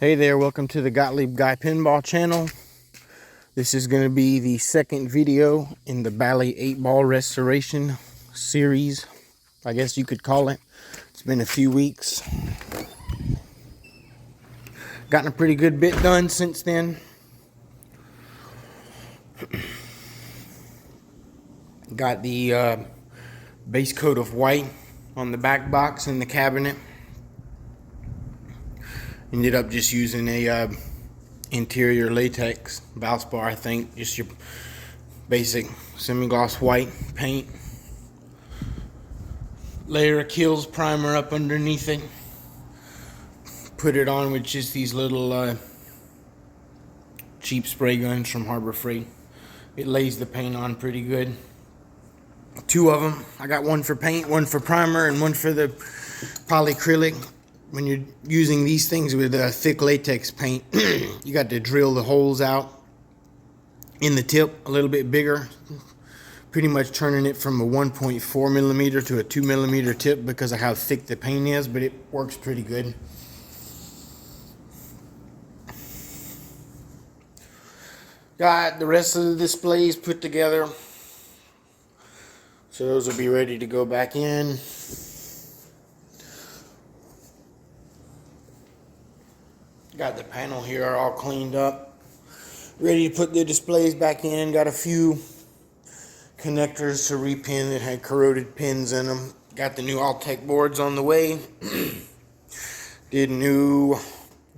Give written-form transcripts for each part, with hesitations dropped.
Hey there, welcome to the Gottlieb Guy Pinball channel. This is going to be the second video in the Bally 8-ball restoration series, I guess you could call it. It's been a few weeks. Gotten a pretty good bit done since then. Got the base coat of white on the back box in the cabinet. Ended up just using a interior latex Valspar, I think, just your basic semi-gloss white paint. Layer of Kills primer up underneath it. Put it on with just these little cheap spray guns from Harbor Freight. It lays the paint on pretty good. Two of them. I got one for paint, one for primer, and one for the polyacrylic. When you're using these things with thick latex paint, you got to drill the holes out in the tip a little bit bigger. Pretty much turning it from a 1.4 millimeter to a 2 millimeter tip because of how thick the paint is, but it works pretty good. Got the rest of the displays put together, so those will be ready to go back in. Got the panel here all cleaned up, ready to put the displays back in. Got a few connectors to repin that had corroded pins in them. Got the new Altec boards on the way. Did new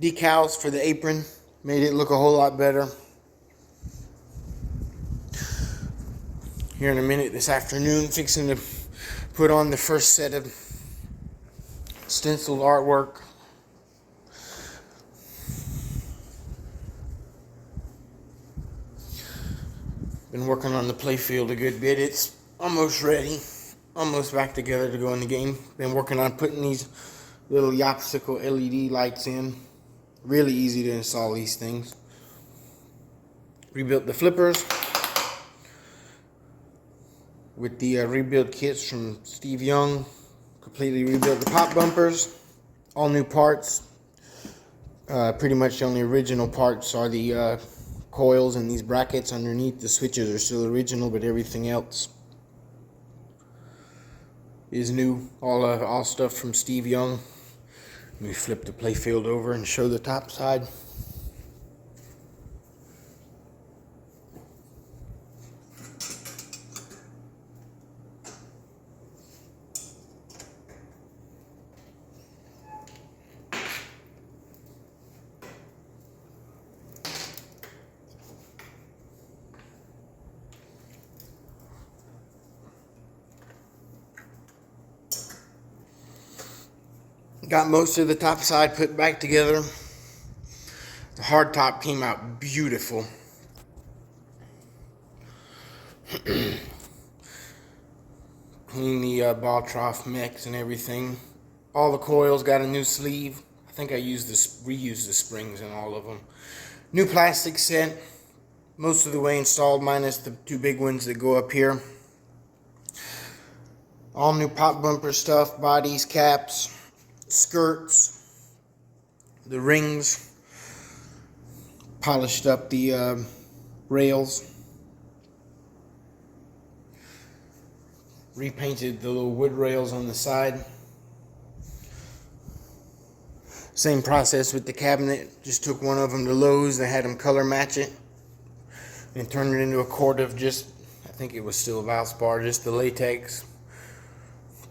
decals for the apron, made it look a whole lot better. Here in a minute this afternoon, fixing to put on the first set of stenciled artwork. Been working on the playfield a good bit. It's almost ready, almost back together to go in the game. Been working on putting these little Yopsicle LED lights in. Really easy to install these things. Rebuilt the flippers with the rebuild kits from Steve Young. Completely rebuilt the pop bumpers. All new parts. Pretty much the only original parts are the coils and these brackets underneath. The switches are still original, but everything else is new. All stuff from Steve Young. Let me flip the playfield over and show the top side. Got most of the top side put back together. The hard top came out beautiful. Clean the ball trough mix and everything. All the coils got a new sleeve. I think I reused the springs in all of them. New plastic set. Most of the way installed, minus the two big ones that go up here. All new pop bumper stuff, bodies, caps, skirts, the rings, polished up the rails, repainted the little wood rails on the side. Same process with the cabinet, just took one of them to Lowe's. They had them color match it and turned it into a quart of just, I think it was still Valspar, just the latex.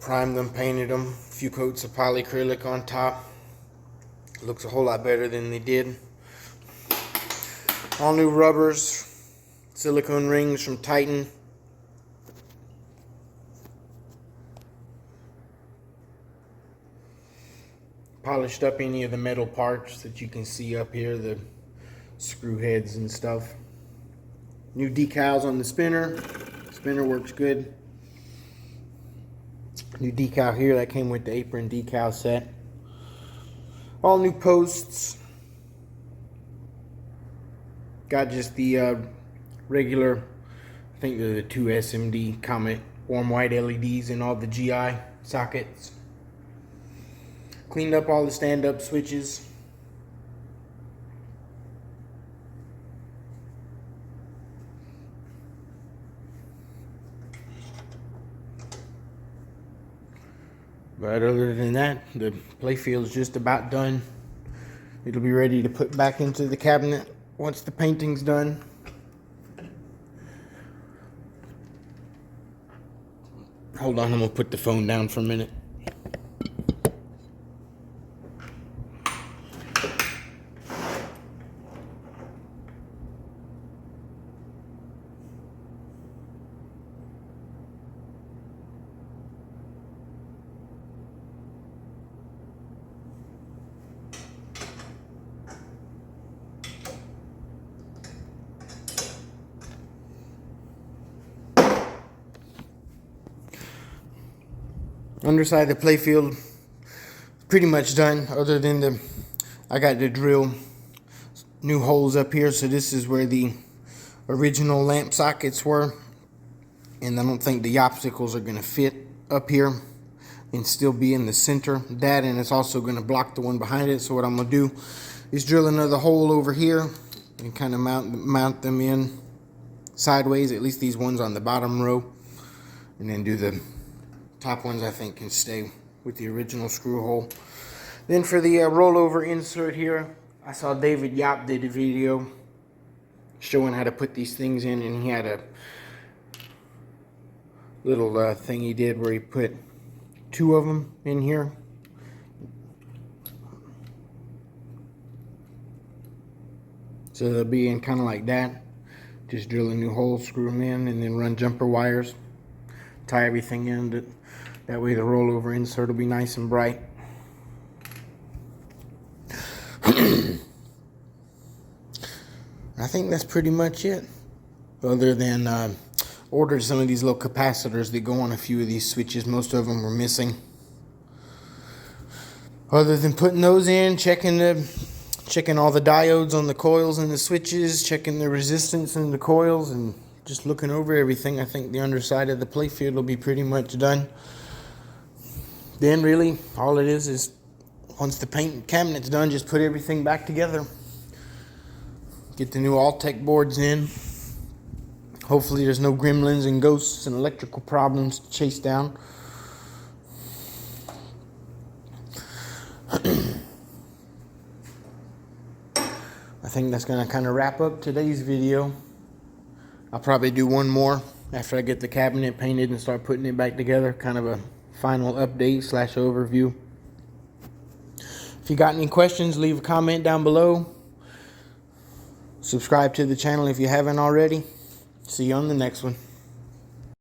Primed them, painted them, a few coats of polyacrylic on top. Looks a whole lot better than they did. All new rubbers, silicone rings from Titan. Polished up any of the metal parts that you can see up here, the screw heads and stuff. New decals on the spinner. Spinner works good. New decal here, that came with the apron decal set. All new posts. Got just the regular, I think they're the 2 SMD Comet warm white LEDs in all the GI sockets. Cleaned up all the stand-up switches. But other than that, the playfield is just about done. It'll be ready to put back into the cabinet once the painting's done. Hold on, I'm gonna put the phone down for a minute. Underside of the playfield pretty much done, other than I got to drill new holes up here. So this is where the original lamp sockets were, and I don't think the obstacles are going to fit up here and still be in the center. That, and it's also going to block the one behind it. So what I'm going to do is drill another hole over here and kind of mount them in sideways, at least these ones on the bottom row, and then do the top ones I think can stay with the original screw hole. Then for the rollover insert here, I saw David Yap did a video showing how to put these things in, and he had a little thing he did where he put 2 of them in here. So they'll be in kind of like that. Just drill a new hole, screw them in, and then run jumper wires. Tie everything in. That way the rollover insert will be nice and bright. I think that's pretty much it. Other than ordered some of these little capacitors that go on a few of these switches. Most of them were missing. Other than putting those in, checking all the diodes on the coils and the switches, checking the resistance in the coils, and just looking over everything, I think the underside of the playfield will be pretty much done. Then really, all it is once the paint cabinet's done, just put everything back together. Get the new All-Tech boards in. Hopefully there's no gremlins and ghosts and electrical problems to chase down. I think that's going to kind of wrap up today's video. I'll probably do one more after I get the cabinet painted and start putting it back together. Kind of a final update / overview. If you got any questions, leave a comment down below. Subscribe to the channel if you haven't already. See you on the next one.